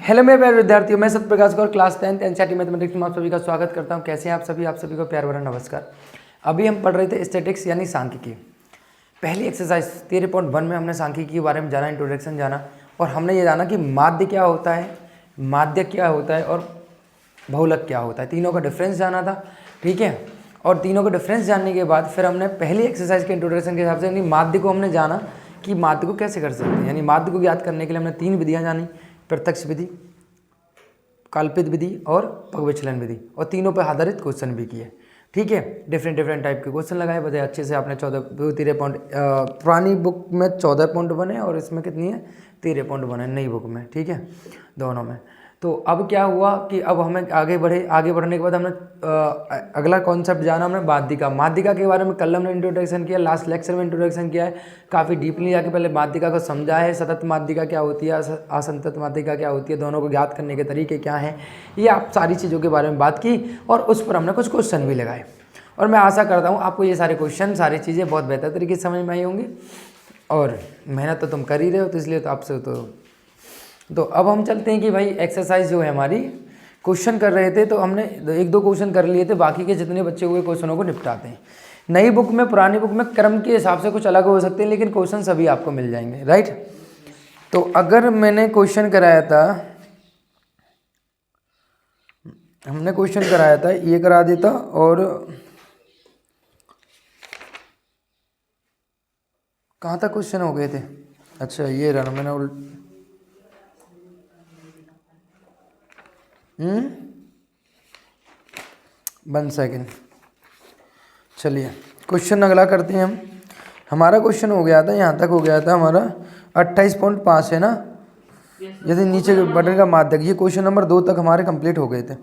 Hello मेरे प्यारे विद्यार्थियों, मैं सत्यप्रकाश गौर क्लास 10th एनसीईआरटी मैथमेटिक्स में आप सभी का स्वागत करता हूं। कैसे हैं आप सभी को प्यार भरा नमस्कार। अभी हम पढ़ रहे थे स्टैटिक्स यानी सांख्यिकी। पहली एक्सरसाइज 13.1 में हमने सांख्यिकी के बारे में जाना, इंट्रोडक्शन जाना, और हमने ये जाना कि माध्य क्या होता है, माध्यक क्या होता है और बहुलक क्या होता है। तीनों का डिफरेंस जाना था, ठीक है। और तीनों का डिफरेंस जानने के बाद फिर हमने पहली एक्सरसाइज के इंट्रोडक्शन के हिसाब से यानी माध्य को हमने जाना कि माध्य को कैसे कर सकते हैं। यानी माध्य को ज्ञात करने के लिए हमने तीन विधियाँ जानी, प्रत्यक्ष विधि, कल्पित विधि और पगविचलन विधि, और तीनों पर आधारित क्वेश्चन भी किए, ठीक है। डिफरेंट टाइप के क्वेश्चन लगाए, बताए अच्छे से आपने 13 पॉइंट। पुरानी बुक में 14 पॉइंट बने और इसमें कितनी है 13 पॉइंट बने नई बुक में, ठीक है, दोनों में। तो अब क्या हुआ कि अब हमें आगे बढ़ने के बाद हमने अगला कॉन्सेप्ट जाना हमने माध्यिका के बारे में कल हमने इंट्रोडक्शन किया, लास्ट लेक्चर में इंट्रोडक्शन किया है, काफ़ी डीपली जाके पहले माध्यिका को समझा है, सतत माध्यिका क्या होती है, असंतत माध्यिका क्या होती है, दोनों को ज्ञात करने के तरीके क्या हैं, ये आप सारी चीज़ों के बारे में बात की और उस पर हमने कुछ क्वेश्चन भी लगाए। और मैं आशा करता हूँ आपको ये सारे क्वेश्चन, सारी चीज़ें बहुत बेहतर तरीके से समझ में आई होंगी, और मेहनत तो तुम कर ही रहे हो, तो इसलिए तो आपसे तो अब हम चलते हैं कि भाई एक्सरसाइज जो है हमारी, क्वेश्चन कर रहे थे तो हमने एक दो क्वेश्चन कर लिए थे, बाकी के जितने बच्चे हुए क्वेश्चनों को निपटाते हैं। नई बुक में, पुरानी बुक में क्रम के हिसाब से कुछ अलग हो सकते हैं, लेकिन क्वेश्चन सभी आपको मिल जाएंगे, राइट। तो अगर मैंने क्वेश्चन कराया था, हमने क्वेश्चन कराया था, ये करा देता और कहाँ तक क्वेश्चन हो गए थे। अच्छा ये रहा, मैंने 1 सेकेंड, चलिए क्वेश्चन अगला करते हैं हम। हमारा क्वेश्चन हो गया था, यहाँ तक हो गया था हमारा 28.5 है ना, यदि नीचे के बटन का माध्यक। ये क्वेश्चन नंबर 2 तक हमारे कंप्लीट हो गए थे।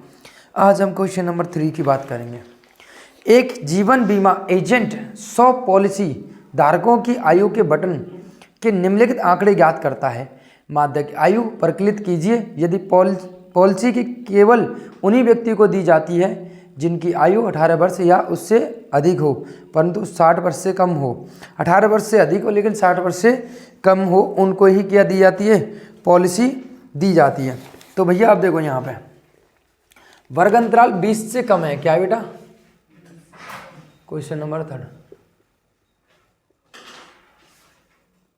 आज हम क्वेश्चन नंबर 3 की बात करेंगे। एक जीवन बीमा एजेंट 100 पॉलिसी धारकों की आयु के बटन के निम्नलिखित आंकड़े ज्ञात करता है। माध्यक आयु परिकलित कीजिए। यदि पॉलिसी की केवल उन्हीं व्यक्ति को दी जाती है जिनकी आयु 18 वर्ष या उससे अधिक हो, परंतु 60 वर्ष से कम हो। 18 वर्ष से अधिक हो लेकिन 60 वर्ष से कम हो, उनको ही क्या दी जाती है, पॉलिसी दी जाती है। तो भैया आप देखो यहाँ पे वर्ग अंतराल 20 से कम है, क्या है बेटा, क्वेश्चन नंबर 3।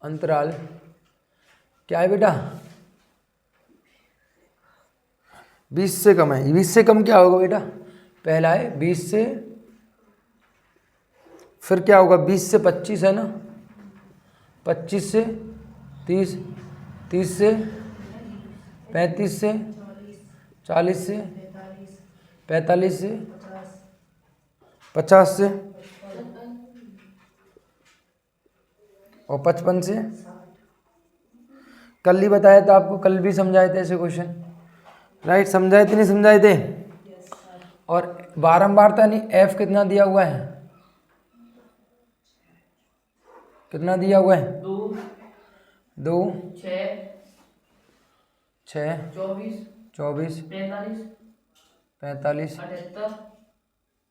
अंतराल क्या है बेटा, 20 से कम है। 20 से कम क्या होगा बेटा, पहला है 20 से, फिर क्या होगा 20 से 25 है ना, 25 से 30, 30 से 35 से 40 से 45 से 50 से और 55 से। कल ही बताया था आपको, कल भी समझाए थे ऐसे क्वेश्चन, राइट, समझाए थे नहीं समझाए थे। और बारंबारता नहीं, एफ कितना दिया हुआ है, कितना दिया हुआ है, 2 6 24 45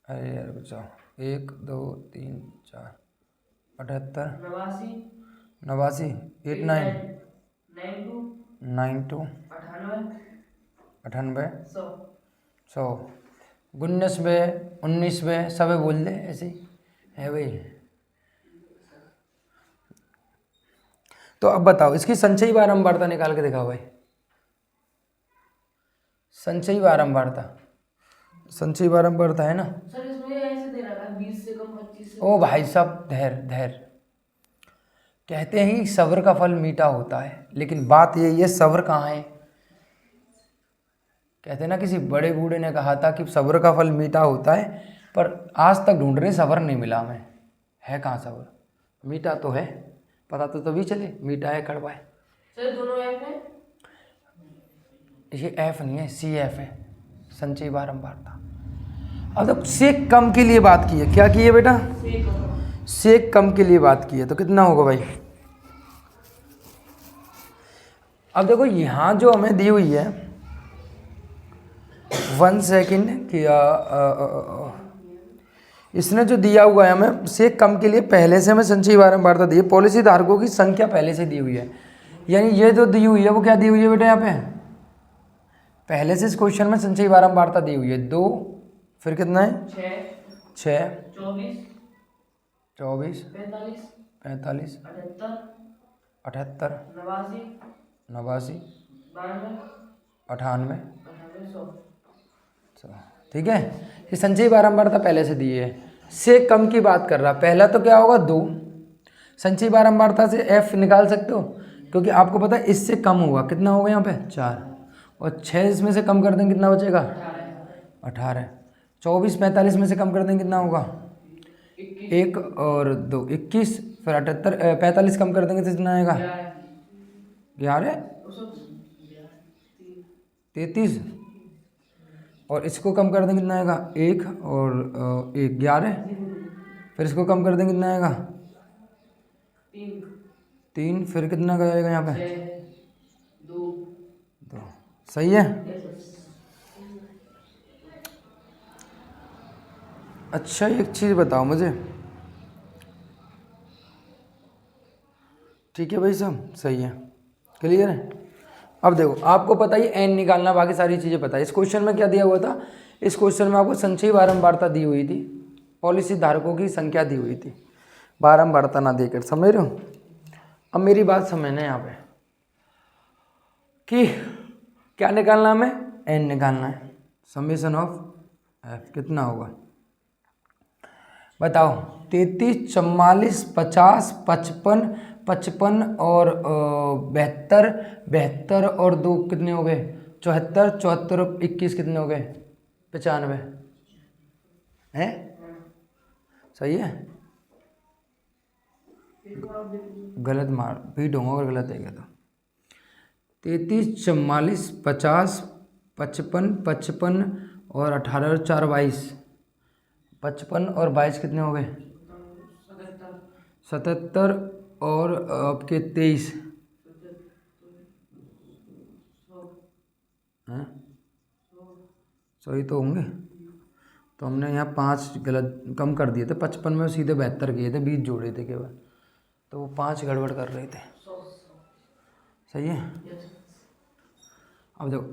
अरे यार बचाओ, 1 2 3 4 78 89 89 92 98 100 99 19 सब बोल दे, ऐसे ही है भाई। तो अब बताओ इसकी संचयी बारंबारता निकाल के दिखाओ भाई। संचयी बारंबारता है ना सर, इसमें ऐसे दे रहा था 20 से कम 25 से। ओ भाई साहब धैर्य कहते हैं कि सब्र का फल मीठा होता है, लेकिन बात यही है सब्र कहाँ है। कहते हैं ना, किसी बड़े बूढ़े ने कहा था कि सब्र का फल मीठा होता है, पर आज तक ढूंढ रहे सब्र नहीं मिला हमें। है कहाँ सब्र, मीठा तो है, पता तो तभी चले मीठा है कड़वा है। सर दोनों एफ है, ये एफ नहीं है, सी एफ है, संचयी बारंबारता। अब तो से कम के लिए बात की है, क्या की है बेटा, से कम के लिए बात की है, तो कितना होगा भाई। अब देखो यहाँ जो हमें दी हुई है 1 सेकेंड किया, इसने जो दिया हुआ है हमें से कम के लिए पहले से हमें संचयी बारंबारता दी है। पॉलिसी धारकों की संख्या पहले से दी हुई है, यानी ये जो दी हुई है वो क्या दी हुई है बेटा, यहाँ पे पहले से इस क्वेश्चन में संचयी बारंबारता दी हुई है 2, फिर कितना है 6, 24 24, 45 45, 78 78, 89 89, 92 98, 98 100। ठीक है। ये संचयी बारंबारता पहले से दी है, से कम की बात कर रहा। पहला तो क्या होगा 2, संचयी बारंबारता से f निकाल सकते हो क्योंकि आपको पता है इससे कम होगा। कितना होगा यहाँ पे 4, और 6 इसमें से कम कर देंगे कितना बचेगा 18, 24 45 में से कम कर देंगे कितना होगा 1 और 2 21, फिर 78 45 कम कर देंगे तो कितना आएगा 11 33, और इसको कम कर देंगे कितना आएगा 1 और 1 11, फिर इसको कम कर देंगे कितना आएगा 3, फिर कितना का आएगा यहाँ पे 2। सही है। अच्छा एक चीज़ बताओ मुझे, ठीक है भाई साहब, सही है, क्लियर है। अब देखो आपको पता ही n निकालना, बाकी सारी चीज़ें पता है। इस क्वेश्चन में क्या दिया हुआ था, इस क्वेश्चन में आपको संचयी बारंबारता दी हुई थी, पॉलिसी धारकों की संख्या दी हुई थी, बारंबारता ना देकर, समझ रहे हो। अब मेरी बात समझना यहाँ पे कि क्या निकालना हमें, n निकालना है। समेशन ऑफ f कितना होगा बताओ। 33, 44, 50, 55, 55 और 72, 72 और 2 कितने हो गए 74, 74 और 21 कितने हो गए 95 है। सही है। गलत मार बीट होगा अगर गलत है क्या तो। 33, 44, 50, 55, 55 और 18 और 4 22, 55 और 22 कितने हो गए 77 और आपके 23 हैं, सही तो होंगे। तो हमने यहाँ 5 गलत कम कर दिए थे, 55 में सीधे 72 किए थे, 20 जोड़े थे केवल, तो वो 5 गड़बड़ कर रहे थे। सही है। अब देखो,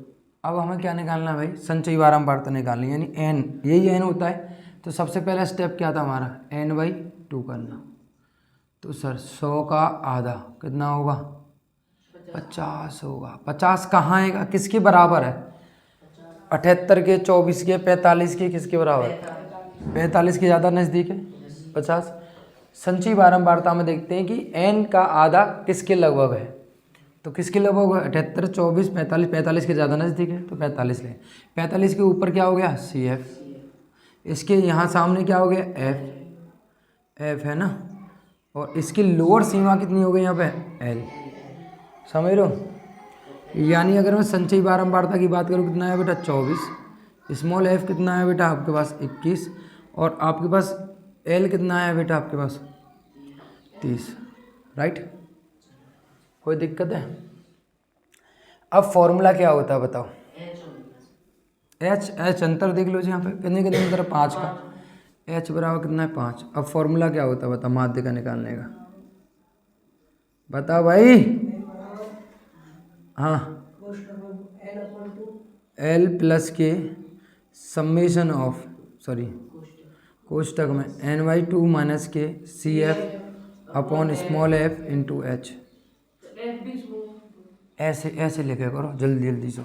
अब हमें क्या निकालना है भाई, संचयी बारंबारता निकालनी है, यानी n, यही n होता है। तो सबसे पहला स्टेप क्या था हमारा, n/2 करना। तो सर 100 का आधा कितना होगा 50 होगा। 50 कहाँ आएगा, किसके बराबर है 78 के, 24 के, 45 के, किसके बराबर 45 के ज़्यादा नज़दीक है 50। संचयी बारंबारता में देखते हैं कि n का आधा किसके लगभग है, तो किसके लगभग है 78, 24, 45, 45 के ज़्यादा नज़दीक है तो 45 लें। 45 के ऊपर क्या हो गया CF, इसके यहाँ सामने क्या हो गया F है ना, और इसकी लोअर सीमा कितनी हो गई यहाँ पे L, समझ रहे हो। यानी अगर मैं संचयी बारंबारता की बात करूँ कितना है बेटा 24, स्मॉल f कितना है बेटा आपके पास 21, और आपके पास L कितना है बेटा आपके पास 30, राइट। कोई दिक्कत है। अब फॉर्मूला क्या होता है बताओ, h अंतर देख लो जी यहाँ पे कितने कितने अंतर है 5 का, h बराबर कितना है 5। अब फॉर्मूला क्या होता है बताओ माध्य का निकालने का, बताओ भाई। हाँ, L प्लस के समेशन ऑफ, सॉरी कोष्टक में n/2 माइनस के CF upon small f into h। ऐसे लिखे करो जल्दी जल्दी से।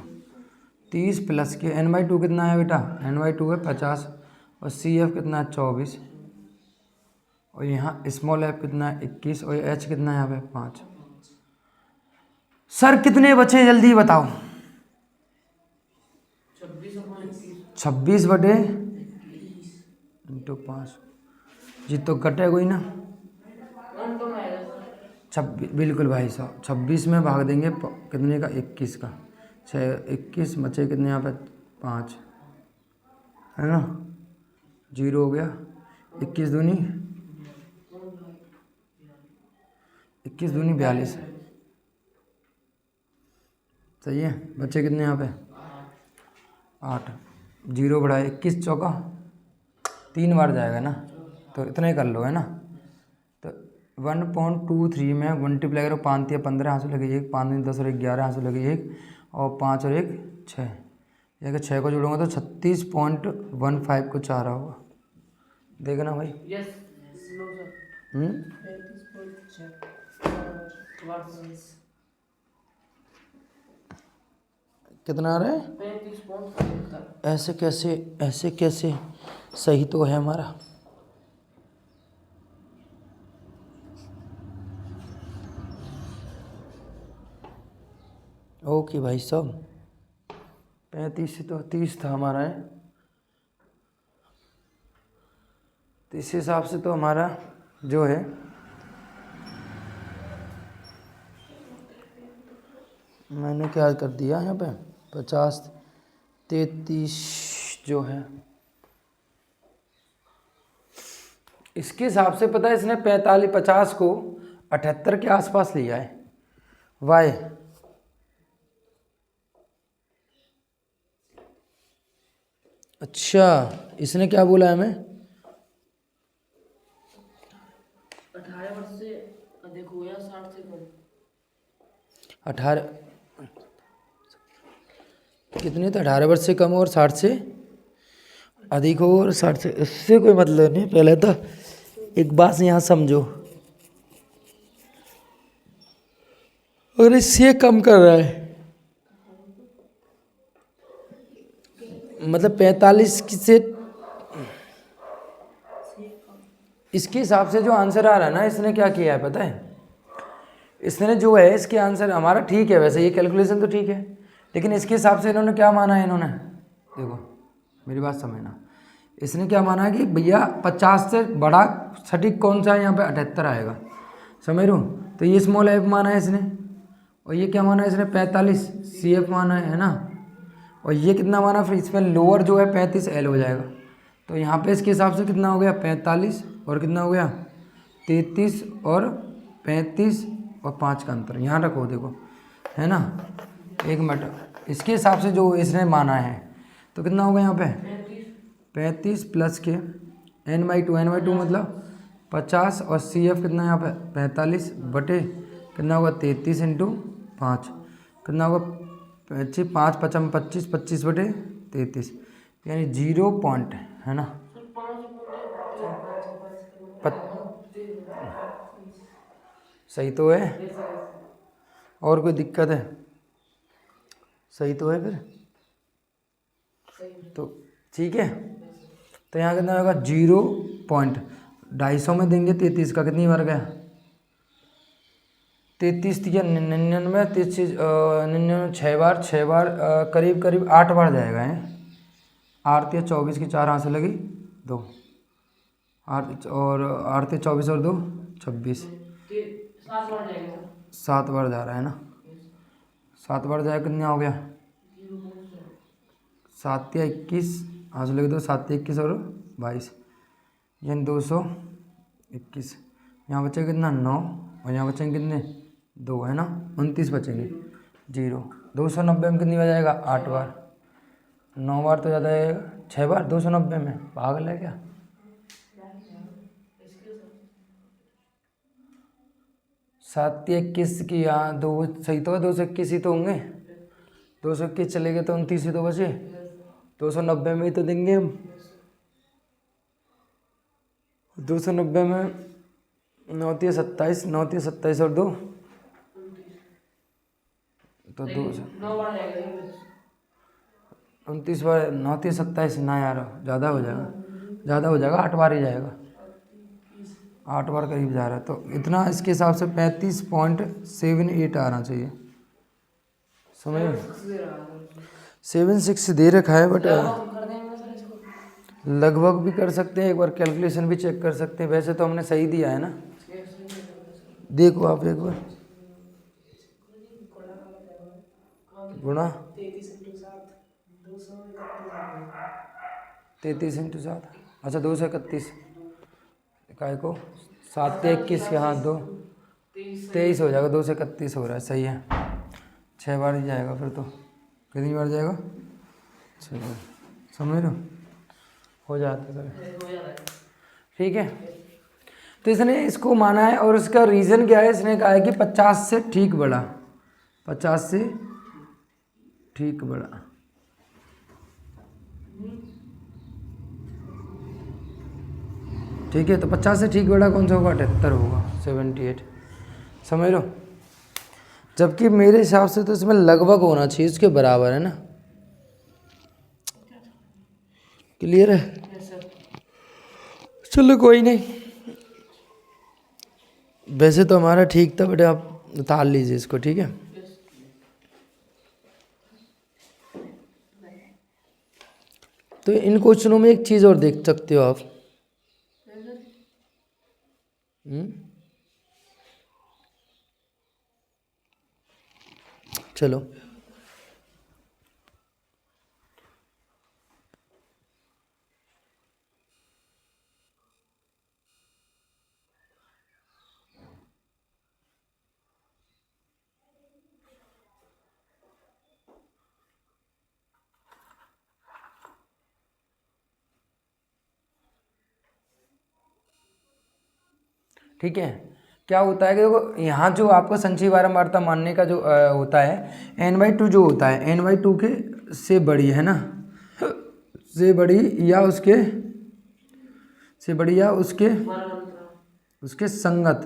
30 प्लस के n/2 कितना है बेटा, n/2 है 50, और CF कितना है 24, और यहाँ स्मॉल f कितना है 21, और h कितना है यहाँ पे 5। सर कितने बचे जल्दी बताओ, 26/5 जी, तो कटे कोई ना 26, बिल्कुल भाई साहब 26 में भाग देंगे कितने का 21 का, 6 21 बचे कितने यहाँ पे 5 है ना, 0 हो गया। 21 दूनी 42, सही है। बच्चे कितने यहाँ पे 8, 0 बढ़ाए 21 चौका 3 बार जाएगा ना, तो इतना ही कर लो है ना। तो 1.23 में मल्टीप्लाई करो, 5 या 15 यहाँ से लगे 1, 5 10 और 1 11 यहाँ से लगे 1, और 5 और 1 6, ये अगर 6 को जोड़ूंगा तो 36.15 कुछ आ रहा होगा, देखना भाई। Yes no sir. 35.6 कितना आ रहा है? 35.5 ऐसे कैसे सही तो है हमारा। ओके भाई साहब, 35 से तो 30 था हमारा है, तो इस हिसाब से तो हमारा जो है मैंने क्या कर दिया यहाँ पे 50 33 जो है इसके हिसाब से पता है इसने 50 को 78 के आसपास लिया है। वाई अच्छा, इसने क्या बोला हमें? 18 वर्ष से अधिक हो या 60 से कम। 18 कितने थे? 18 वर्ष से कम और 60 से अधिक हो और 60 से, इससे कोई मतलब नहीं। पहले तो एक बात यहाँ समझो, और इससे कम कर रहा है मतलब 45 से, इसके हिसाब से जो आंसर आ रहा है ना, इसने क्या किया है पता है? इसने जो है इसके आंसर हमारा ठीक है, वैसे ये कैलकुलेशन तो ठीक है, लेकिन इसके हिसाब से इन्होंने क्या माना है? इन्होंने देखो मेरी बात समझना, इसने क्या माना कि भैया 50 से बड़ा सटीक कौन सा है? यहाँ पे 78 आएगा, समझ रहे हो? तो ये स्मॉल एफ माना है इसने, और ये क्या माना है इसने? 45 सी एफ माना है ना, और ये कितना माना? फिर इसमें लोअर जो है 35 एल हो जाएगा। तो यहाँ पे इसके हिसाब से कितना हो गया? 45 और कितना हो गया? 33 और 35 और 5 का अंतर यहाँ रखो, देखो है ना। एक मिनट, इसके हिसाब से जो इसने माना है तो कितना होगा यहाँ पे? 35 प्लस के n/2 मतलब 50 और सी एफ कितना यहाँ पे? 45 बटे कितना होगा? 33 × 5 कितना होगा? 5 5 25 25 बटे 33 यानी 0 पॉइंट है ना। सही तो है? और कोई दिक्कत है? सही तो है फिर तो ठीक है। तो यहाँ कितना होगा? 0 पॉइंट 250 में देंगे 33 का कितनी बार गया? 33 या 99 33 99 6 बार करीब करीब 8 बार जाएगा है। 8 या 24 की 4 हाथ से लगी 2 8 और 8 या 24 और 2 26 7 बार जा रहा है ना। 7 बार जाएगा कितना हो गया? 7 या 21 हाथ से लगी 2 7 या 21 और 22 यानी 221। यहाँ बचेगा कितना? 9 और यहाँ बचेंगे कितने? 2 है ना, 29 बचेंगे 0। 290 में कितनी बार जाएगा? 8 बार। 9 बार तो ज़्यादा है, 6 बार 290 में, पागल है क्या? सात या 21 की यहाँ 2 सही तो है, 221 ही तो होंगे। 221 चले गए तो 29 ही तो बचे। 290 में ही तो देंगे हम। 290 में 9 या 27 9 या 27 और 2 तो 29 बार 9 या 27 ना यार, ज़्यादा हो जाएगा 8 बार ही जाएगा, 8 बार करीब जा रहा है। तो इतना इसके हिसाब से 35.78 आना चाहिए, समझ 76 दे रखा है, बट लगभग भी कर सकते हैं, एक बार कैलकुलेशन भी चेक कर सकते हैं। वैसे तो हमने सही दिया है ना, देखो आप एक बार गुणा 33 × 7 अच्छा 231 काय को 7 या 21 के हाथ 2 23 हो जाएगा, 2 से 31 हो रहा है, सही है। 6 बार ही जाएगा फिर तो, कितनी बार जाएगा? 6 बार, समझ लो हो जाता है। ठीक है, तो इसने इसको माना है और इसका रीज़न क्या है? इसने कहा है कि 50 से ठीक बड़ा, 50 से ठीक बड़ा, ठीक है, तो 50 से ठीक बड़ा कौन सा होगा? 78 होगा, 78, समझ लो। जबकि मेरे हिसाब से तो इसमें लगभग होना चाहिए, इसके बराबर है ना। क्लियर है? Yes sir. चलो कोई नहीं, वैसे तो हमारा ठीक था बेटा, आप उतार लीजिए इसको, ठीक है। तो इन क्वेश्चनों में एक चीज़ और देख सकते हो आप। चलो, ठीक है। क्या होता है कि देखो यहाँ जो आपको संचयी बारंबारता मानने का जो होता है, n/2 जो होता है n/2 के से बड़ी है ना, से बड़ी या उसके से बड़ी या उसके संगत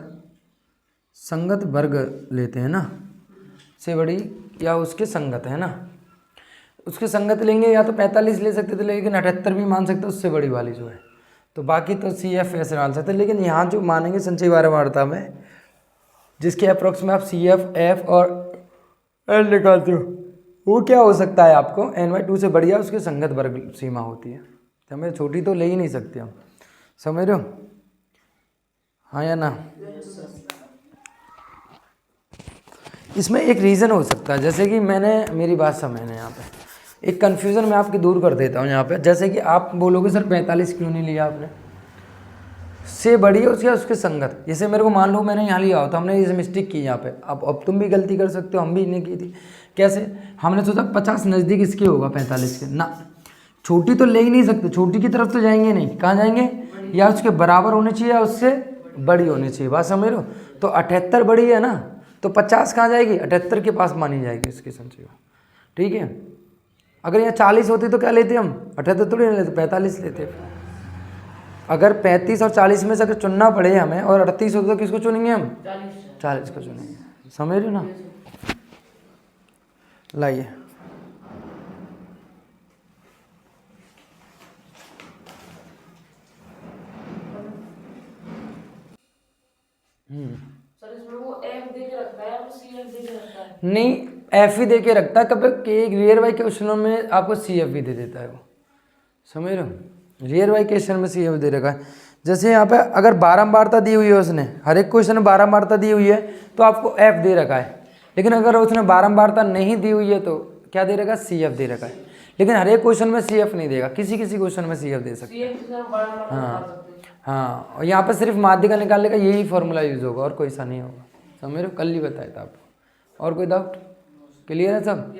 वर्ग लेते हैं ना, से बड़ी या उसके संगत है ना, उसके संगत लेंगे या तो 45 ले सकते थे, लेकिन 78 भी मान सकते, उससे बड़ी वाली जो है। तो बाकी तो CF ऐसे डाल सकते हैं, लेकिन यहाँ जो मानेंगे संचयी बारंबारता में, जिसके अप्रोक्स में आप CF, F और L निकालते हो, वो क्या हो सकता है आपको n/2 से बढ़िया उसके संगत वर्ग सीमा होती है। तो हमें छोटी तो ले ही नहीं सकते हम, समझ रहे हो? हाँ या ना? इसमें एक रीज़न हो सकता है, जैसे कि मेरी बात समझना यहाँ पे, एक कन्फ्यूज़न मैं आपकी दूर कर देता हूँ यहाँ पे। जैसे कि आप बोलोगे सर 45 क्यों नहीं लिया आपने, से बड़ी है उसके संगत। जैसे मेरे को मान लो मैंने यहाँ लिया हो, तो हमने ये मिस्टेक की यहाँ पे। अब तुम भी गलती कर सकते हो, हम भी इन्हें की थी। कैसे? हमने सोचा 50 नज़दीक इसके होगा 45 के ना, छोटी तो ले ही नहीं सकते, छोटी की तरफ तो जाएंगे नहीं। कहाँ जाएंगे? या उसके बराबर होनी चाहिए या उससे बड़ी होनी चाहिए। बात समझ रहे हो? तो 78 बड़ी है ना, तो 50 कहाँ जाएगी? 78 के पास मानी जाएगी इसकी संचय। ठीक है। अगर यहाँ 40 होती तो क्या लेते हम? 78 थोड़ी लेते, 45 लेते। अगर 35 और 40 में से अगर चुनना पड़े हमें और 38 होता तो किसको चुनेंगे हम? 40 को चुनेंगे। समझ रहे हो ना? लाइए, सर इसमें वो F दे के रखता है या फिर CF दे के रखता है? नहीं, F ही दे के रखता है। कभी रियर वाई क्वेश्चनों में आपको CF भी दे देता है वो, समझ रहे हो? रियर वाई क्वेश्चन में CF दे रखा है। जैसे यहाँ पे अगर बारंबारता दी हुई है उसने, हर एक क्वेश्चन में बारंबारता दी हुई है, तो आपको F दे रखा है। लेकिन अगर उसने बारंबारता नहीं दी हुई है तो क्या दे रखा है? CF दे रखा है। लेकिन हर एक क्वेश्चन में CF नहीं देगा, किसी किसी क्वेश्चन में CF दे सकता है। CF से हम बारंबार निकाल सकते हैं। हाँ, और यहाँ पर सिर्फ माध्यिका निकालने का यही फॉर्मूला यूज होगा, और कोई सा नहीं होगा। समझ रहे हो? कल ही बताया था आपको। और कोई डाउट? क्लियर है सब?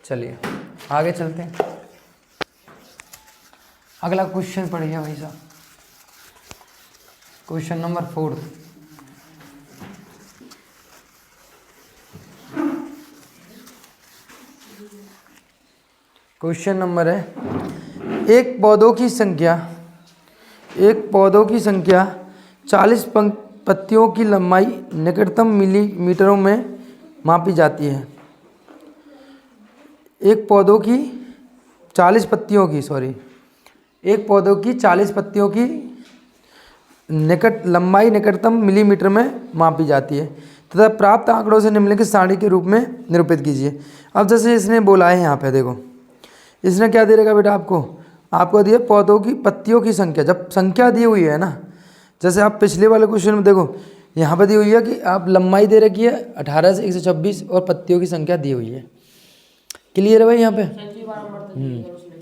चलिए आगे चलते हैं। अगला क्वेश्चन पढ़िए भाई साहब, क्वेश्चन नंबर 4। क्वेश्चन नंबर है, एक पौधों की संख्या 40 पत्तियों की लंबाई निकटतम मिलीमीटरों में मापी जाती है। एक पौधों की 40 पत्तियों की लंबाई निकटतम मिलीमीटर में मापी जाती है तथा प्राप्त आंकड़ों से निम्नलिखित सारणी के रूप में निरूपित कीजिए। अब जैसे इसने बोला है यहाँ पे, देखो इसने क्या दे रखा बेटा आपको दिया पौधों की पत्तियों की संख्या। जब संख्या दी हुई है ना, जैसे आप पिछले वाले क्वेश्चन में देखो, यहाँ पे दी हुई है कि आप लंबाई दे रखी है 18 से 126 और पत्तियों की संख्या दी हुई है। क्लियर है भाई? यहाँ पे संचयी बारंबारता दी है उसने।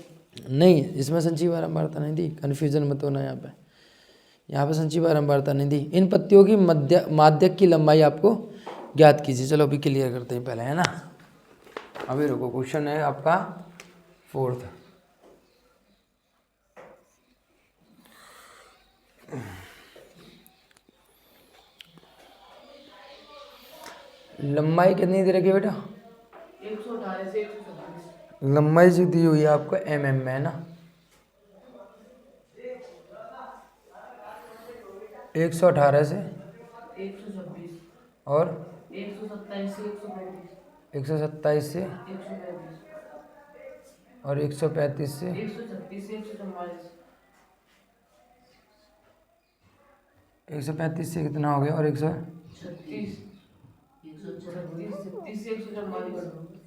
नहीं, इसमें संचयी बारंबारता नहीं दी, कन्फ्यूजन मत होना। यहाँ पे संचयी बारंबारता नहीं दी। इन पत्तियों की माध्यक की लंबाई आपको ज्ञात कीजिए। चलो अभी क्लियर करते हैं पहले, है ना? अभी रुको, क्वेश्चन है आपका 4th। लंबाई कितनी दे रखी है बेटा? 118 से 126। लंबाई जो दी हुई है आपको mm में, है ना? 118 से 126 और 127 से 135 127 से 135 और 135 से 136 से 144 135 से कितना हो गया और 100 36 136 36 से 144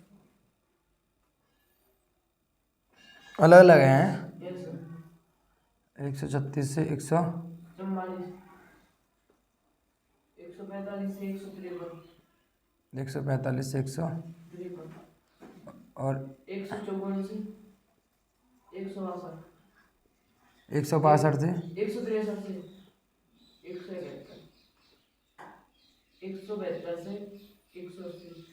अलग अलग हैं। यस सर 136 से 100 44 145 से 153 145 से 100 और 154 से 162 162 से 163 से 171 172 से 180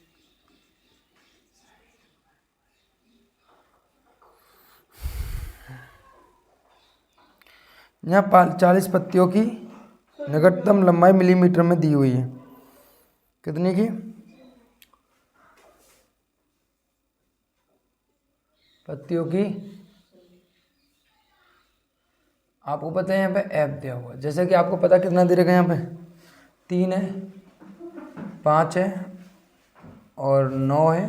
यहाँ 40 पत्तियों की निकटतम लंबाई मिलीमीटर में दी हुई है। कितनी की? पत्तियों की, आपको पता है यहाँ पे एफ दिया हुआ है। जैसे कि आपको पता कितना दे रखा है यहाँ पे 3 है, 5 है और 9 है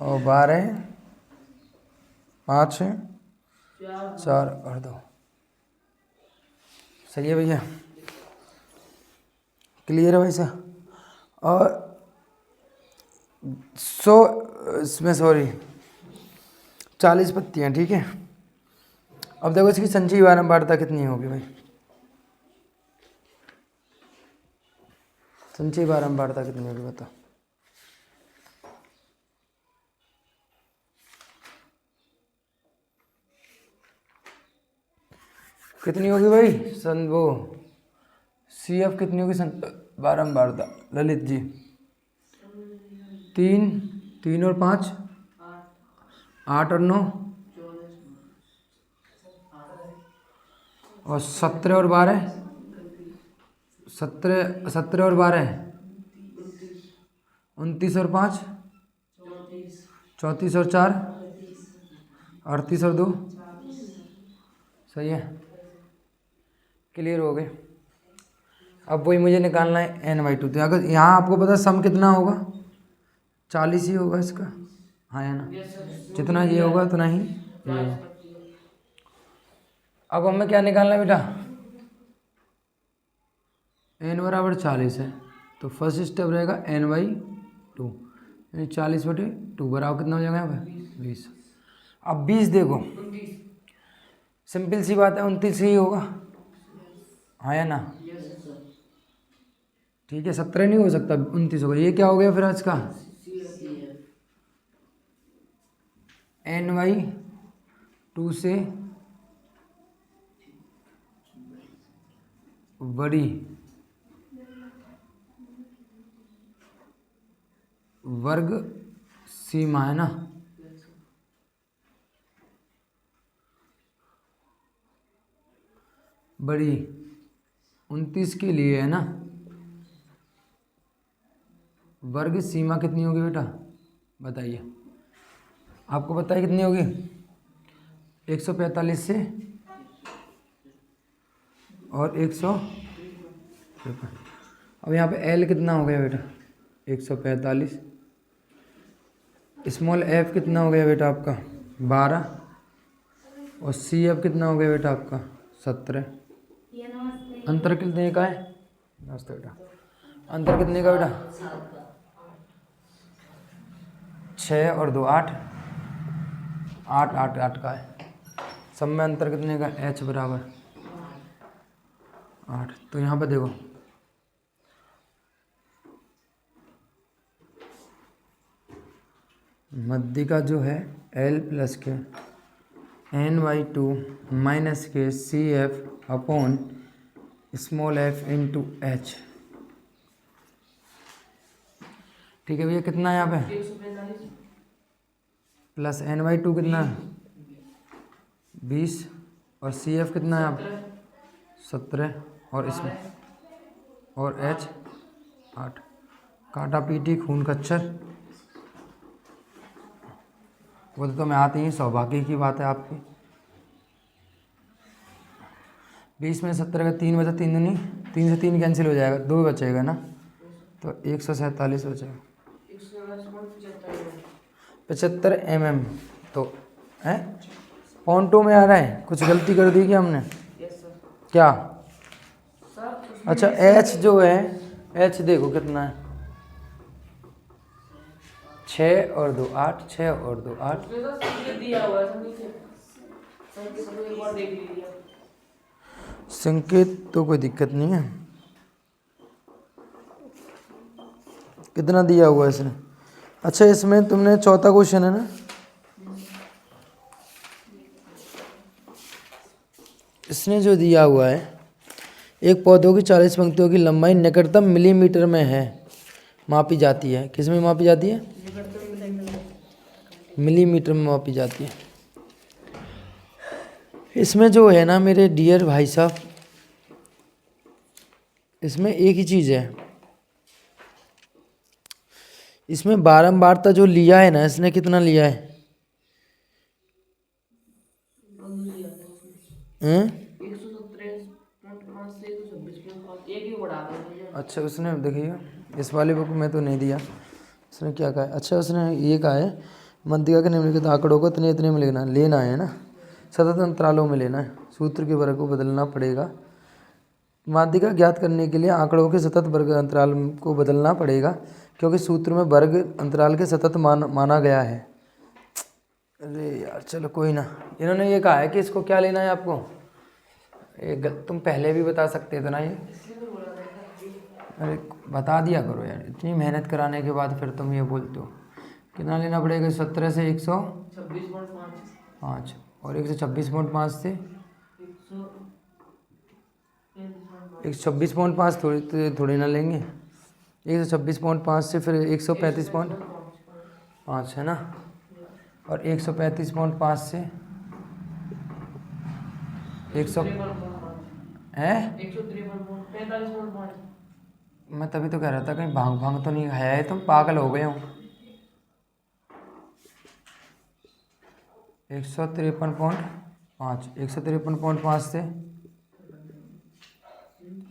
और 12 है, 5 है, 4 और 2। सही है भैया? क्लियर है भाई साहब? और 100 इसमें सॉरी 40 पत्तियाँ, ठीक है। अब देखो इसकी संचयी बारंबारता कितनी होगी भाई? संचयी बारंबारता कितनी होगी बताओ? कितनी होगी भाई? वो सी एफ कितनी होगी बारंबारता ललित जी? 3 और 5 8 और 9 और 17 और 12 17 और 12 29 और 5 34 और 4 38 और 2। सही है? क्लियर हो गए? अब वही मुझे निकालना है n/2। तो अगर यहाँ आपको पता सम कितना होगा? 40 ही होगा इसका, हाँ है ना? जितना ये होगा उतना ही ये होगा। अब हमें क्या निकालना है बेटा? n बराबर 40 है तो फर्स्ट स्टेप रहेगा n/2 यानी 40/2 बराबर कितना हो जाएगा यहाँ पे? 20। अब 20 देखो, सिंपल सी बात है 29 ही होगा, हाँ या ना? ठीक है, 17 नहीं हो सकता, 29 होगा। ये क्या हो गया फिर आज का? n/2 से बड़ी वर्ग सीमा है ना? बड़ी 29 के लिए है ना? वर्ग सीमा कितनी होगी बेटा बताइए? आपको पता है कितनी होगी? 145 से और 100। अब यहाँ पे L कितना हो गया बेटा? 145। स्मॉल f कितना हो गया बेटा आपका? 12। और CF कितना हो गया बेटा आपका? 17। अंतर कितने का है? नमस्ते बेटा। अंतर कितने का बेटा? 6 और 2 8 8 8 8 का है। सब में अंतर कितने का? h बराबर 8। तो यहाँ पे देखो मध्य का जो है L प्लस के n/2 माइनस के CF upon small f into h। ठीक है भैया, कितना है यहाँ पे? 145 प्लस n/2 कितना है? 20 और CF कितना है? आप 17 और इसमें और h 8। काटा पीटी खून कच्चर, वो तो मैं आते ही सौभाग्य की बात है आपकी। 20 में 70 का 3 बचा, 3 दूनी 3 से 3 कैंसिल हो जाएगा, 2 बचेगा ना, तो 147 बचेगा। 75 mm तो है पॉइंटों में आ रहा है, कुछ गलती कर दी क्या हमने? क्या? अच्छा एच जो है, एच देखो कितना है, 6 और 2 8, 6 और 2 8। संकेत तो कोई दिक्कत नहीं है, कितना दिया हुआ है इसने? अच्छा इसमें तुमने चौथा क्वेश्चन है ना, इसने जो दिया हुआ है, एक पौधों की 40 पंक्तियों की लंबाई निकटतम मिलीमीटर में है, मापी जाती है, किस में मापी जाती है? मिलीमीटर में मापी जाती है। इसमें जो है ना मेरे डियर भाई साहब, इसमें एक ही चीज़ है, इसमें बारंबारता जो लिया है ना, इसने कितना लिया है? अच्छा उसने देखिए, इस वाले बुक में तो नहीं दिया, उसने क्या कहा है? अच्छा उसने ये कहा है मध्यिका के निम्नलिखित आंकड़ों को इतने इतने में लेना है ना, सतत अंतरालों में लेना है, सूत्र के वर्ग को बदलना पड़ेगा। माध्यिका ज्ञात करने के लिए आंकड़ों के सतत वर्ग अंतराल को बदलना पड़ेगा, क्योंकि सूत्र में वर्ग अंतराल के सतत माना गया है। अरे यार चलो कोई ना, इन्होंने ये कहा है कि इसको क्या लेना है आपको, तुम पहले भी बता सकते थे ना ये, अरे बता दिया करो यार, इतनी मेहनत कराने के बाद फिर तुम ये बोलते हो। कितना लेना पड़ेगा? 17 से 126.5 और 126.5 से 126.5 थोड़ी ना लेंगे, 126.5 से फिर 135.5 है ना, और 135.5 से 100 है। मैं तभी तो कह रहा था कहीं भांग तो नहीं खाया है, तुम पागल हो गए हो। 153.5 153.5 से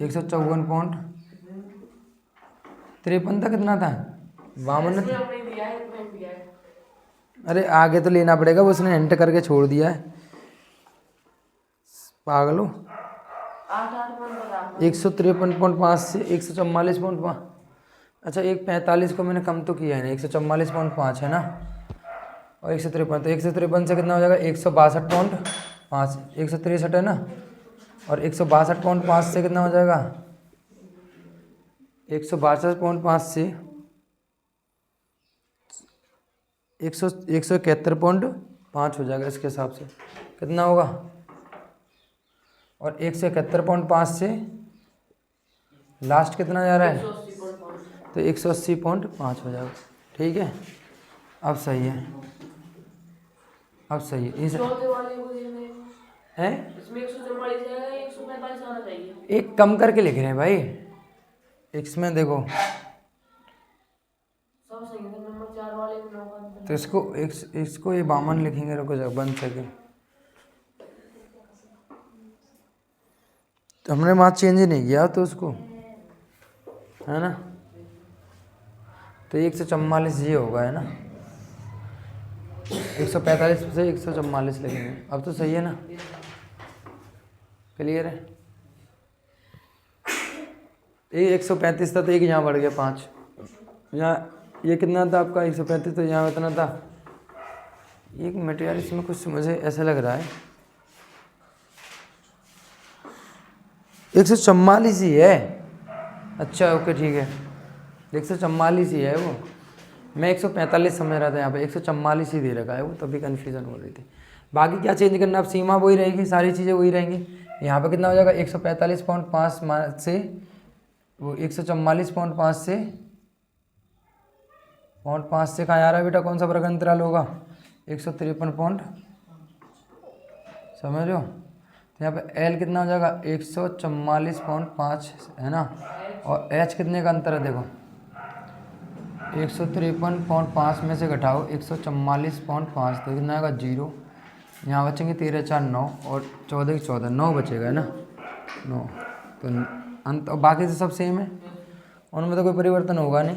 154.53 तक कितना था वामन ने? अरे आगे तो लेना पड़ेगा, वो उसने एंटर करके छोड़ दिया है, पागल हो। 153.5 से 144.5, अच्छा 145 को मैंने कम तो किया है ना, 144.5 है ना, और 153, तो 153 से कितना हो जाएगा? 162.5, 163 है ना, और 162.5 से कितना हो जाएगा? 162.5 से 171.5 हो जाएगा, इसके हिसाब से कितना होगा? और 171.5 से लास्ट कितना जा रहा है? तो 180.5 हो जाएगा, ठीक है। अब सही है, अब सही है। इस हैं एक कम करके लिख रहे हैं भाई, इसमें देखो तो इसको ये बामन लिखेंगे, रुको जब बन सके तो हमने वहाँ चेंज नहीं किया तो उसको, है ना, तो 144 ये होगा, है ना, 145 से 144 लिखेंगे। अब तो सही है ना, क्लियर है। ये 135 था तो एक यहाँ बढ़ गया 5, यहाँ ये कितना था आपका? 135, तो यहाँ इतना था। एक मिनट यार, इसमें कुछ मुझे ऐसा लग रहा है 144 ही है। अच्छा ओके ठीक है, 144 ही है वो, मैं 145 समझ रहा था, यहाँ पे 144 ही दे रखा है वो, तभी कन्फ्यूज़न हो रही थी। बाकी क्या चेंज करना, अब सीमा वही रहेगी, सारी चीज़ें वही रहेंगी। यहाँ पे कितना हो जाएगा? 145.5 से वो 144.5 से 0.5 से कहाँ आ रहा है बेटा, कौन सा वर्ग अंतराल होगा? 153. समझ रहे हो? तो यहाँ पे L कितना हो जाएगा? 144.5 है ना, और H कितने का अंतर है देखो, 153.5 में से घटाओ 144.5 तो कितना आएगा? 0। यहाँ बचेंगे 13 4 9 और 14 की 14, 9 बचेगा, है ना। 9। तो अंत और बाकी तो सब सेम है, उनमें तो कोई परिवर्तन होगा नहीं।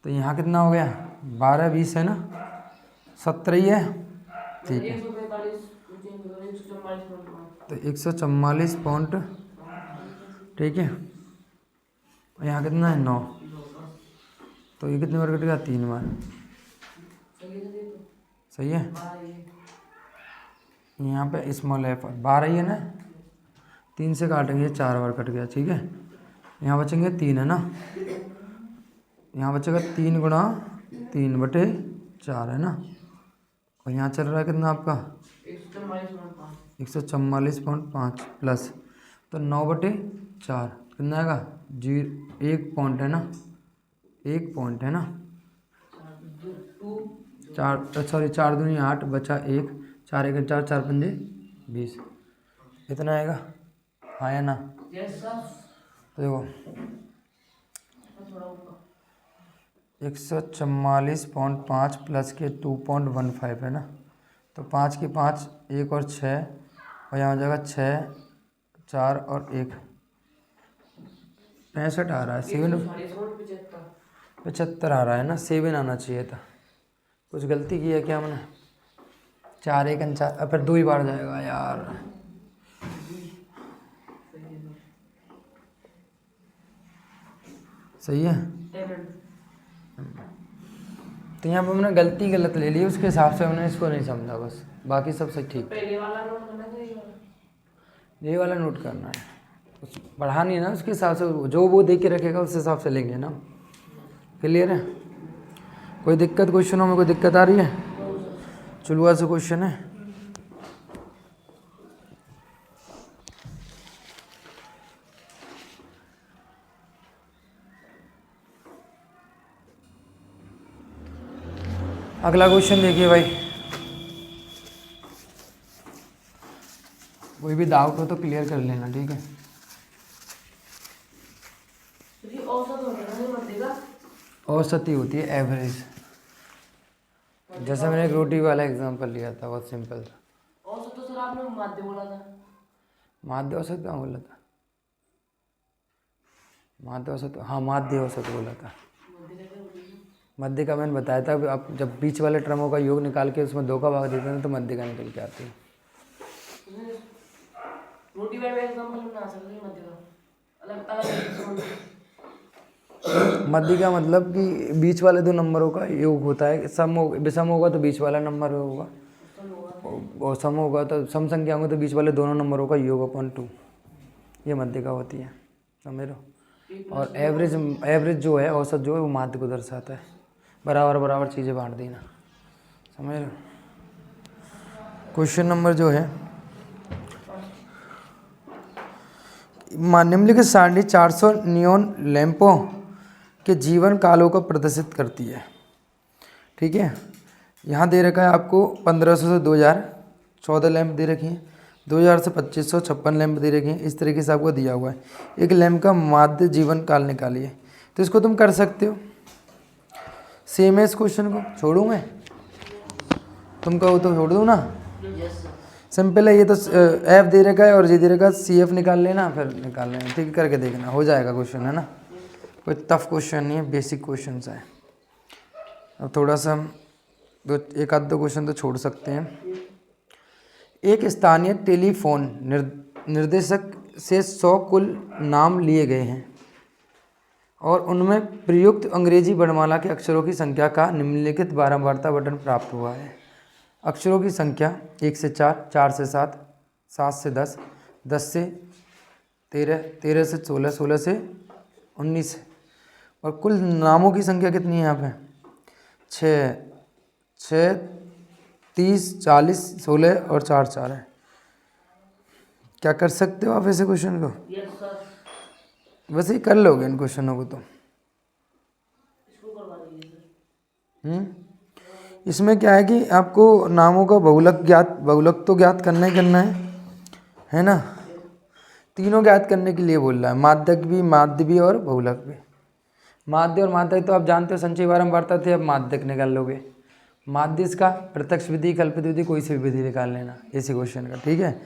तो यहाँ कितना हो गया 12 20 है ना, 17 ही है। ठीक है, 145 तो 144 पॉइंट, ठीक है। और यहाँ कितना है 9, तो ये कितनी बार कट गया 3 बार। सही है। यहाँ पे स्मॉल एफ 12 ही है ना, 3 से काटेंगे 4 बार कट गया, ठीक है। यहाँ बचेंगे 3 है ना, यहाँ बचेगा 3 गुणा 3/4 है ना। और यहाँ चल रहा है कितना आपका 144.5 प्लस, तो 9/4 कितना आएगा 1 पॉइंट है ना, 1 पॉइंट है ना। 4 दूनी 8 बचा 1, 4 1 4 4 पंजे 20, इतना आएगा। आया ना। तो देखो 144.5 प्लस के 2.15 है ना, तो 5 की 5 1 और 6, और यहाँ हो जाएगा 6 4 और 1 65 आ रहा है। 75 आ रहा है ना, 7 आना चाहिए था। कुछ गलती की है क्या हमने? 4 1 4, फिर 2 ही बार जाएगा यार। सही है। तो यहाँ पर हमने गलती गलत ले ली, उसके हिसाब से हमने इसको नहीं समझा, बस बाकी सब सही ठीक। पहले वाला नोट करना था, ये वाला नोट करना है, कुछ पढ़ा नहीं ना, उसके हिसाब से जो वो देख के रखेगा उस हिसाब से लेंगे ना। क्लियर है? कोई दिक्कत क्वेश्चनों में कोई दिक्कत आ रही है? चुलवा से क्वेश्चन है। अगला क्वेश्चन देखिए भाई, कोई भी डाउट हो तो क्लियर कर लेना, ठीक है। औसत होता है मध्य का, औसत ही होती है, एवरेज। जैसे मैंने एक रोटी वाला एग्जांपल लिया था, बहुत सिंपल था। औसत तो सर आपने माध्य बोला था। माध्य औसत क्या बोला था? माध्य औसत, हाँ माध्य औसत बोला था। मध्य का मैंने बताया था, आप जब बीच वाले टर्मों का योग निकाल के उसमें 2 का भाग देते हैं तो मध्य का निकल के आती है। रोटी वाले एग्जांपल बना सकते हैं मध्य का, अलग अलग। मध्य का मतलब कि बीच वाले 2 नंबरों का योग होता है। विषम होगा तो बीच वाला नंबर होगा, और सम होगा तो सम संख्या होंगे तो बीच वाले दोनों नंबरों का योग अपॉन 2, ये मध्य का होती है, समझ लो। और एवरेज जो है, औसत जो है, वो माध्य को दर्शाता है। बराबर चीज़ें बांट देना, समझ लो। क्वेश्चन नंबर जो है, निम्नलिखित सारणी 400 नियॉन लैंपों के जीवन कालों को प्रदर्शित करती है, ठीक है। यहाँ दे रखा है आपको 1500 से 2000 14 लैंप दे रखी हैं, 2000 से 2500 56 लैंप दे रखे हैं। इस तरीके से आपको दिया हुआ है। एक लैंप का माध्य जीवन काल निकालिए, तो इसको तुम कर सकते हो। सेम है, इस क्वेश्चन को छोड़ूँ मैं? तुम कहो तो छोड़ दूँ ना? सिंपल है, ये तो एफ दे रखा है और जी दे रखा है, सी एफ निकाल लेना, फिर निकाल लेना, ठीक करके देखना, हो जाएगा क्वेश्चन, है ना। कोई टफ क्वेश्चन नहीं है, बेसिक क्वेश्चन है। अब थोड़ा सा हम एक आध 2 क्वेश्चन तो छोड़ सकते हैं। एक स्थानीय टेलीफोन निर्देशक से 100 कुल नाम लिए गए हैं और उनमें प्रयुक्त अंग्रेजी वर्णमाला के अक्षरों की संख्या का निम्नलिखित बारंबारता बटन प्राप्त हुआ है। अक्षरों की संख्या 1 से 4, 4 से 7, 7 से 10, 10 से 13, 13 से 16, 16 से 19 है। और कुल नामों की संख्या कितनी है यहाँ पे? 6, 30, 40, 16 और 4 4 है। क्या कर सकते हो आप ऐसे क्वेश्चन को? यस सर, वैसे ही कर लोगे इन क्वेश्चनों को तो। इसको करवा दीजिए सर। इसमें क्या है कि आपको नामों का बहुलक तो ज्ञात करना ही करना है ना। तीनों ज्ञात करने के लिए बोल रहा है, माध्यक भी, माध्य भी और बहुलक भी। माध्य और माध्यक तो आप जानते हो, संचय बारंबारता थे, अब माध्यक निकाल लोगे। माध्य इसका प्रत्यक्ष विधि, कल्पित विधि, कोई सी भी विधि निकाल लेना इसी क्वेश्चन का, ठीक है।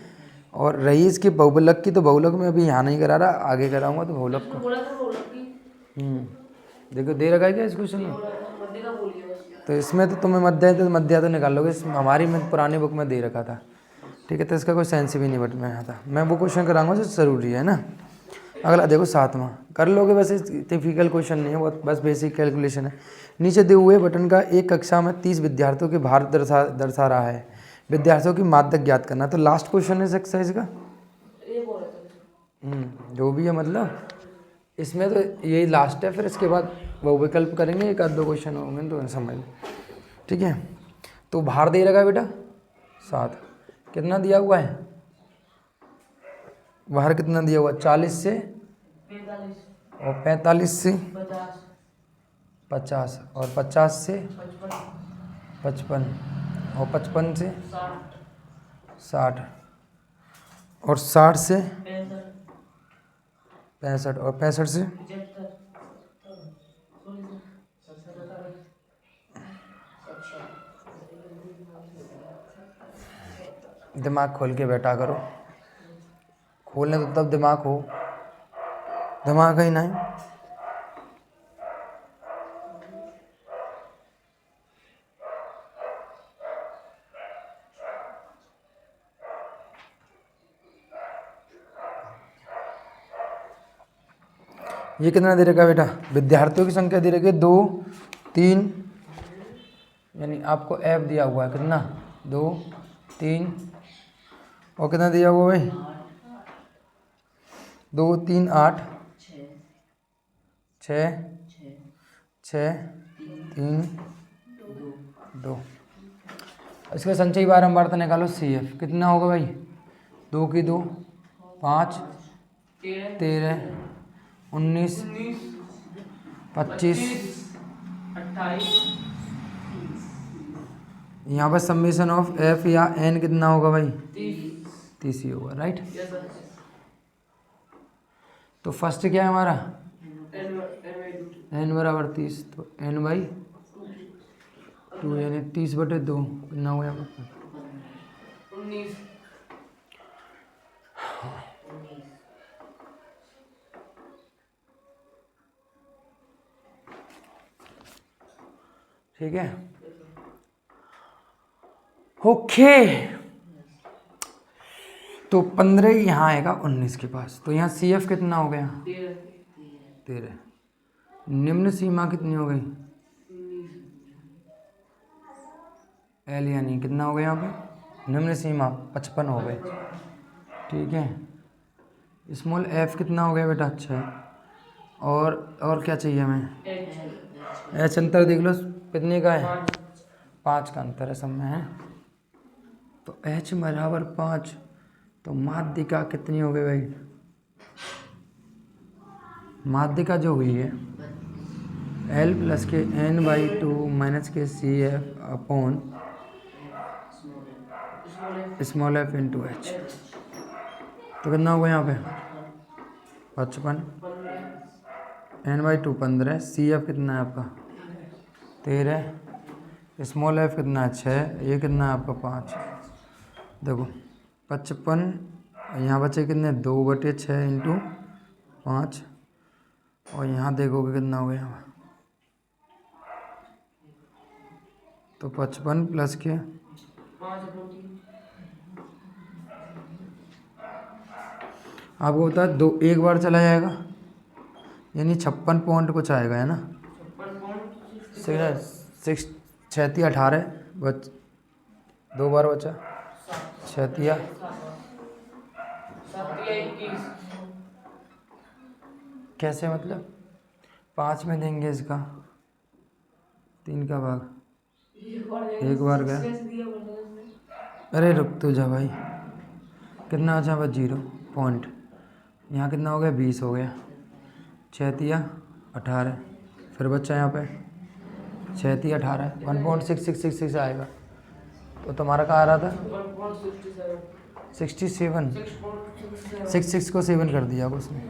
और रही इसकी बहुलक की, तो बहुलक में अभी यहाँ नहीं करा रहा, आगे कराऊंगा तो बहुलक को। बोला था वो लड़की देखो दे रखा है क्या इस क्वेश्चन में? मध्य का बोलिए बस। तो इसमें तो तुम्हें मध्य तो निकाल लोगे, इसमें हमारी में पुरानी बुक में दे रखा था। ठीक है, तो इसका कोई सेंस भी नहीं बट में आता। मैं वो क्वेश्चन कराऊंगा जो ज़रूरी है ना। अगला देखो 7वां, कर लोगे, वैसे डिफिकल्ट क्वेश्चन नहीं है, बहुत बस बेसिक कैलकुलेशन है। नीचे दिए हुए बटन का एक कक्षा में 30 विद्यार्थियों के भार दर्शा रहा है, विद्यार्थियों की माध्यक ज्ञात करना। तो लास्ट क्वेश्चन है इस एक्सरसाइज का। ये बोल रहा था जो भी है, मतलब इसमें तो यही लास्ट है, फिर इसके बाद वो विकल्प करेंगे, एक आध दो क्वेश्चन होंगे तो समझ लो। ठीक है, तो भार दे रखा बेटा 7, कितना दिया हुआ है भार, कितना दिया हुआ? 40 से 45 और 45 से 50 50 और 50 से 55 55 और 55 से 60 60 और 60 से 65 65 और 65 से 75 दिमाग खोल के बैठा करो, खोलने तो तब दिमाग हो, दिमाग ही नहीं। ये कितना दे रखा बेटा? विद्यार्थियों की संख्या दे रखी है 2 3, यानी आपको एफ दिया हुआ है कितना? 2 3 और कितना दिया हुआ भाई? 2 3 8 6 6 3 2। इसका संचयी बारंबारता निकालो सी एफ, कितना होगा भाई? 2 की 2 5 13 19 25 28 यहाँ पर समेशन ऑफ एफ या एन कितना होगा भाई? 30 ही होगा, राइट। Yes sir. तो फर्स्ट क्या है हमारा? n/2 एन बराबर 30, तो एन बाई 2 यानी 30/2 कितना हुआ यहाँ पर? 19 ठीक है, ओके। तो 15 यहाँ आएगा 19 के पास, तो यहाँ सी एफ कितना हो गया? 13। निम्न सीमा कितनी हो गई? एल यानी कितना हो गया यहाँ पे? निम्न सीमा 55 हो गए। ठीक है, स्मॉल एफ कितना हो गया बेटा? अच्छा, और क्या चाहिए हमें? एच अंतर देख लो कितने का है? 5 का अंतर है सब में है। तो एच बराबर 5, तो माध्यिका कितनी हो गई भाई? माध्यिका जो हुई है एल प्लस के n/2 माइनस के C F upon small F into H, तो कितना होगा यहाँ पे? 55, n/2 15, सी एफ कितना है आपका? 13, स्मॉल एफ कितना है? 6, ये कितना है आपका? 5। देखो 55, यहाँ बचे कितने? 2/6 इंटू 5, और यहाँ देखोगे कितना हो गया? तो 55 प्लस के 5 आपको बता दो, एक बार चला जाएगा यानी 56 पॉइंट कुछ आएगा, है ना? 6 6 18 बच, 2 बार बचा 6 कैसे, मतलब 5 में देंगे इसका 3 का भाग, एक बार गया। अरे रुक तो जा भाई, कितना अच्छा बस 0 पॉइंट, यहाँ कितना हो गया? 20 हो गया। 6 18, फिर बच्चा यहाँ पे 6 18 1.6666 आएगा। तो तुम्हारा कहाँ आ रहा था? 67, 66 को 7 कर दिया उसने,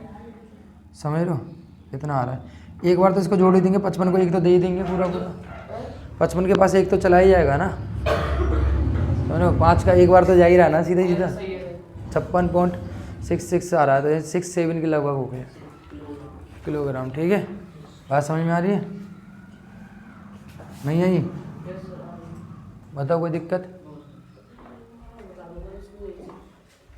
समझ लो इतना आ रहा है। एक बार तो इसको जोड़ ही देंगे, 55 को 1 तो दे ही देंगे पूरा, 55 के पास 1 तो चला ही जाएगा ना, समझो। 5 का एक बार तो जा ही रहा ना सीधा सीधा, 56.66 आ रहा है, तो ये 67 के लगभग हो गया किलोग्राम। ठीक है, बात समझ में आ रही है? नहीं आई? बताओ कोई दिक्कत?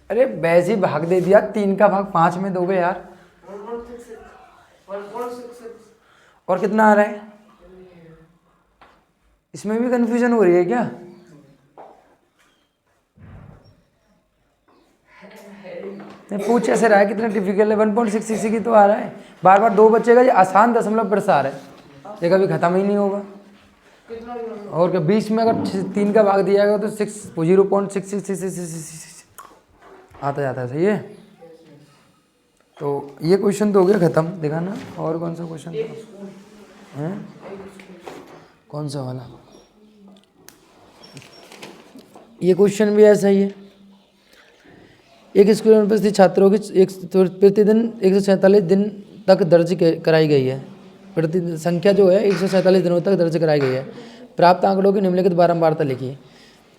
अरे वैसे ही भाग दे दिया, 3 का भाग 5 में दोगे यार। 1.66 और कितना आ रहा है? इसमें भी कंफ्यूजन हो रही है क्या? नहीं, पूछ ऐसे रहा है कितना डिफिकल्ट है। 1.66 की तो आ रहा है, बार बार 2 बचेगा। ये आसान दशमलव पर से आ रहा है, ये कभी खत्म ही नहीं होगा। और क्या, 20 में अगर 3 का भाग दिया गया तो 0.6666 आता जाता है। सही है, तो ये क्वेश्चन तो हो गया खत्म। दिखाना और कौन सा क्वेश्चन है, कौन सा वाला? ये क्वेश्चन भी ऐसा ही है। एक स्कूल में उपस्थित छात्रों की प्रतिदिन 147 दिन तक दर्ज कराई गई है। प्रति संख्या जो है 147 दिनों तक दर्ज कराई गई है। प्राप्त आंकड़ों की निम्नलिखित बारंबारता लिखिए।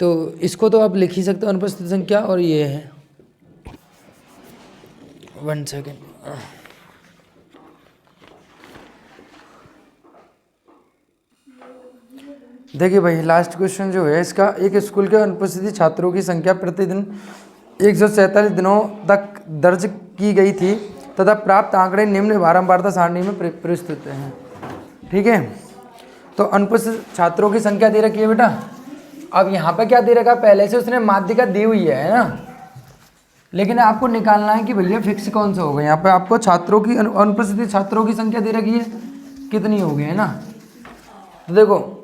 तो इसको तो आप लिख ही सकते हो, अनुपस्थित संख्या। और ये है 1 सेकेंड, देखिए भाई, लास्ट क्वेश्चन जो है इसका, एक स्कूल के अनुपस्थित छात्रों की संख्या प्रतिदिन 147 दिनों तक दर्ज की गई थी तथा प्राप्त आंकड़े निम्न बारंबारता सारणी में प्रस्तुत हैं। ठीक है, तो अनुपस्थित छात्रों की संख्या दे रखी है बेटा। अब यहाँ पे क्या दे रखा है, पहले से उसने माध्यिका दी हुई है ना, लेकिन आपको निकालना है कि भैया फिक्स कौन सा होगा। यहाँ पे आपको छात्रों की अनुपस्थित छात्रों की संख्या दे रखी है, कितनी होगी, है ना। तो देखो,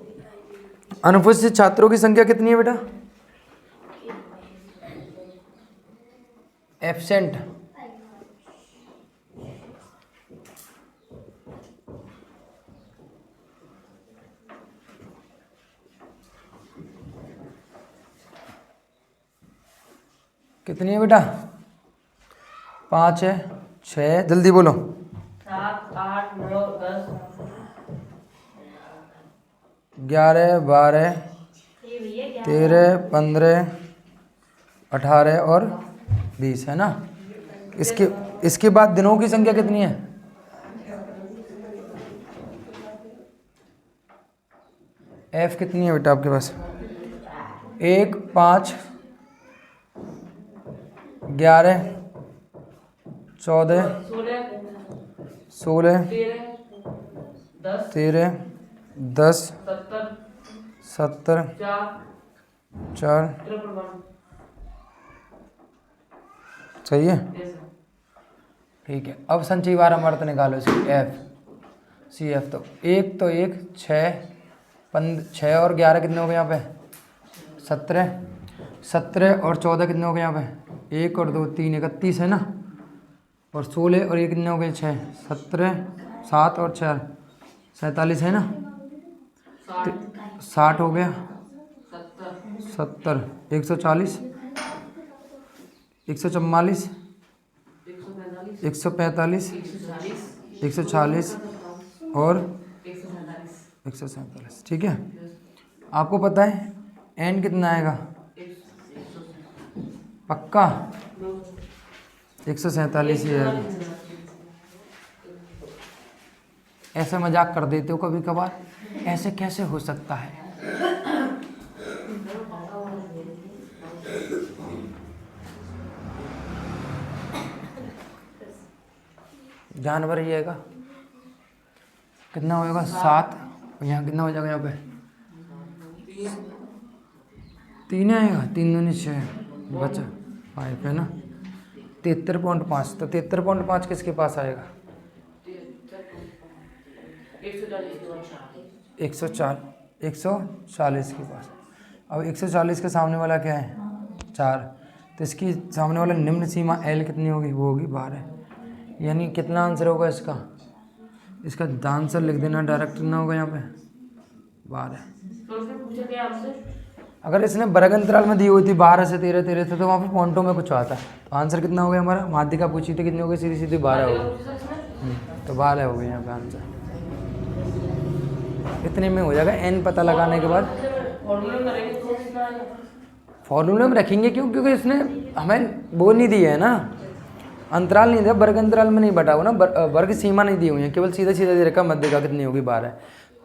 अनुपस्थित छात्रों की संख्या कितनी है बेटा? एब्सेंट कितनी है बेटा? 5 है, 6 है, जल्दी बोलो। 7 8 9 10 11 12 13 15 18 और 20 है ना। इसके बाद दिनों की संख्या कितनी है? एफ कितनी है बेटा आपके पास? 1 5 11 14 16 13 10 70 4 सही है। ठीक है, अब संचयी बारंबारता निकालो इसकी, एफ सी एफ। तो 1 6 और 11 कितने हो गए यहाँ पे? 17 17 और 14 कितने हो गए यहाँ पे? 1 और 2 3 31 है ना। और 16 और ये कितने हो गए? 6 17 7 और 4 47 है ना। 60 हो गया, 70 140 144 145 140 और 147। ठीक है, आपको पता है एन कितना आएगा? पक्का 147 ही है। ऐसे मजाक कर देते हो कभी कभार, ऐसे कैसे हो सकता है? जानवर रहिएगा। कितना होएगा? 7। यहाँ कितना हो जाएगा? यहाँ पे 3 आएगा, 3 दूनी 6 बचा 5 है ना। 73.5। तो 73.5 किसके पास आएगा? 140 के पास। अब 140 के सामने वाला क्या है? 4। तो इसकी सामने वाला निम्न सीमा L कितनी होगी? वो होगी 12। यानी कितना आंसर होगा इसका? इसका आंसर लिख देना डायरेक्ट, कितना होगा यहाँ पे? 12। अगर इसने वर्ग अंतराल में दी हुई थी 12 से 13 13 से, तो वहाँ पे पॉइंटों में कुछ आता है। तो आंसर कितना हो गया हमारा? माध्यिका पूछी थी कितनी हो गई? सीधी सीधी 12 हो गई। तो 12 हो गई यहाँ पे आंसर। इतने में हो जाएगा। n पता लगाने के बाद फॉर्मूले में रखेंगे क्यों? क्योंकि इसने हमें वो नहीं दी है ना, अंतराल नहीं दिया, वर्ग अंतराल में नहीं बटा हुआ ना, वर्ग सीमा नहीं दी हुई है, केवल सीधा सीधा दे रखा मध्यिका कितनी होगी 12।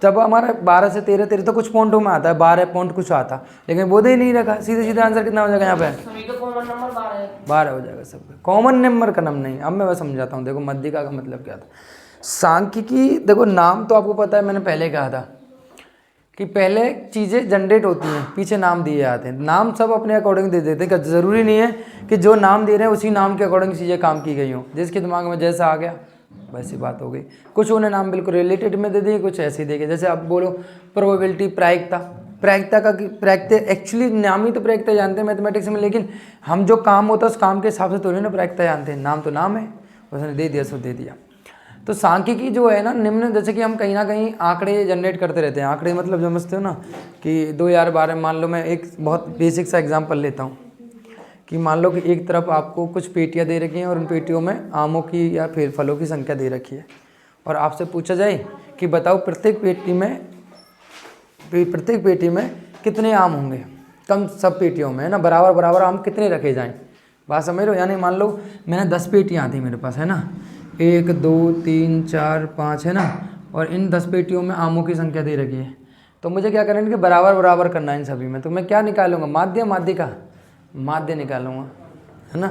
तब हमारा 12 से 13, 13 तो कुछ पॉइंटों में आता है, 12 पॉइंट कुछ आता, लेकिन वो दे ही नहीं रखा, सीधे सीधा आंसर कितना हो जाएगा यहाँ पे? सभी का कॉमन नंबर 12 है। 12 हो जाएगा सबका। कॉमन नंबर का नाम नहीं, अब मैं बस समझाता हूँ। देखो मध्यिका का मतलब क्या था। सांख्यिकी, देखो नाम तो आपको पता है, मैंने पहले कहा था कि पहले चीज़ें जनरेट होती हैं, पीछे नाम दिए जाते हैं। नाम सब अपने अकॉर्डिंग दे देते हैं, ज़रूरी नहीं है कि जो नाम दे रहे हैं उसी नाम के अकॉर्डिंग चीज़ें काम की गई हों, जिसके दिमाग में जैसा आ गया वैसी बात हो गई। कुछ उन्हें नाम बिल्कुल रिलेटेड में दे दिए, कुछ ऐसे ही देखे। जैसे आप बोलो प्रोबेबिलिटी, प्रायिकता, प्रायिकता का प्रायिकता एक्चुअली नाम ही तो प्रायिकता जानते हैं मैथमेटिक्स में, लेकिन हम जो काम होता है उस काम के हिसाब से थोड़ी ना प्रायिकता जानते हैं। नाम तो नाम है, उसने दे दिया सो दे दिया। तो सांख्यिकी जो है ना निम्न, जैसे कि हम कहीं ना कहीं आंकड़े जनरेट करते रहते हैं। आंकड़े मतलब समझते हो ना कि 2012, मान लो मैं एक बहुत बेसिक सा एग्जांपल लेता हूँ कि मान लो कि एक तरफ आपको कुछ पेटियाँ दे रखी हैं और उन पेटियों में आमों की या फिर फलों की संख्या दे रखी है, और आपसे पूछा जाए कि बताओ प्रत्येक पेटी में कितने आम होंगे, कम सब पेटियों में है ना, बराबर बराबर आम कितने रखे जाएँ। बात समझ रहे हो? यानी मान लो मैंने 10 पेटियाँ आती मेरे पास है ना, 1 2 3 4 5 है ना, और इन 10 पेटियों में आमों की संख्या दे रखी है। तो मुझे क्या करना है कि बराबर बराबर करना है इन सभी में। तो मैं क्या निकालूंगा? माध्य, माध्यिका, माध्य निकालूंगा है ना,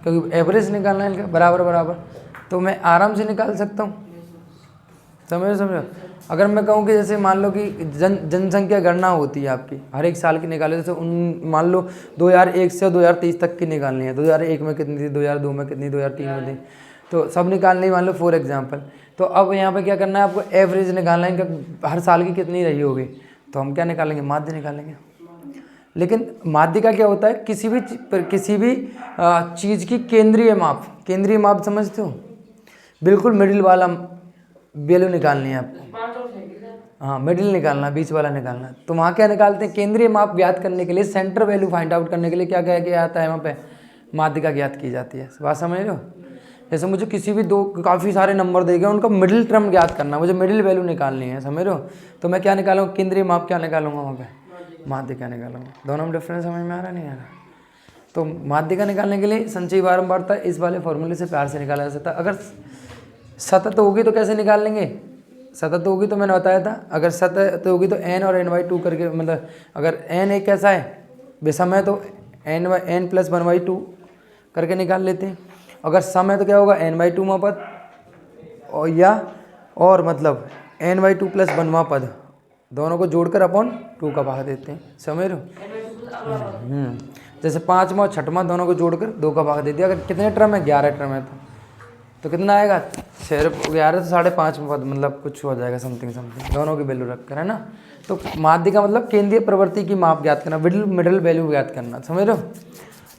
क्योंकि एवरेज निकालना है इनका बराबर बराबर, तो मैं आराम से निकाल सकता हूँ। समझो। अगर मैं कहूँ कि जैसे मान लो कि जनसंख्या गणना होती है आपकी हर एक साल की, निकाले जैसे उन मान लो 2001 से 2023 तक की निकालनी है। 2001 में कितनी थी, 2002 में कितनी, 2003 में थी, तो सब निकालनी मान लो फॉर एग्जांपल। तो अब यहाँ पे क्या करना है आपको? एवरेज निकालना है इनका, हर साल की कितनी रही होगी। तो हम क्या निकालेंगे? माध्य निकालेंगे। लेकिन माध्य का क्या होता है? किसी भी चीज़ की केंद्रीय माप, केंद्रीय माप समझते हो? बिल्कुल मिडिल वाला वैल्यू निकालनी है आपको। हाँ, मिडिल निकालना, बीच वाला निकालना। तो वहाँ क्या निकालते हैं? केंद्रीय माप ज्ञात करने के लिए, सेंटर वैल्यू फाइंड आउट करने के लिए क्या क्या किया जाता है वहाँ पे? माध्यिका ज्ञात की जाती है। बात समझ रहे हो? जैसे मुझे किसी भी काफ़ी सारे नंबर दे गए, उनका मिडिल टर्म ज्ञात करना, मुझे मिडिल वैल्यू निकालनी है, समझ रहे हो? तो मैं क्या निकालूंगा? केंद्रीय माप क्या निकालूंगा वहाँ पे? माध्यिका निकालूंगा। दोनों में डिफरेंस समझ में आ रहा नहीं आ रहा? तो माध्यिका निकालने के लिए संचयी बारंबारता इस वाले फॉर्मूले से प्यार से निकाला जा सकता है। अगर सतत होगी तो कैसे निकाल लेंगे? सतत होगी तो मैंने बताया था, अगर सतत होगी तो n और n/2 करके, मतलब अगर n एक कैसा है विषम है तो n + 1/2 करके निकाल लेते हैं। अगर सम है तो क्या होगा? n/2वां पद और मतलब n/2 + 1वां पद, दोनों को जोड़कर अपॉन 2 का भाग देते हैं। समझ रहे हो? जैसे 5वां और 6वां दोनों को जोड़कर 2 का भाग दे दिया। अगर कितने टर्म है? 11 टर्म है तो कितना आएगा? 6 11 तो 5.5 पद, मतलब कुछ हो जाएगा समथिंग दोनों की वैल्यू रखकर, है ना। तो माध्यिका मतलब केंद्रीय प्रवृत्ति की माप ज्ञात करना, मिडिल वैल्यू ज्ञात करना। समझ रहे हो?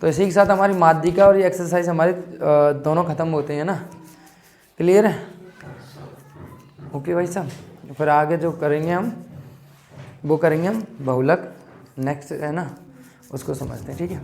तो इसी के साथ हमारी माध्यिका और ये एक्सरसाइज हमारे दोनों खत्म होते हैं ना। क्लियर है? ओके भाई साहब। फिर आगे जो करेंगे हम वो करेंगे हम बहुलक, नेक्स्ट है ना, उसको समझते हैं। ठीक है।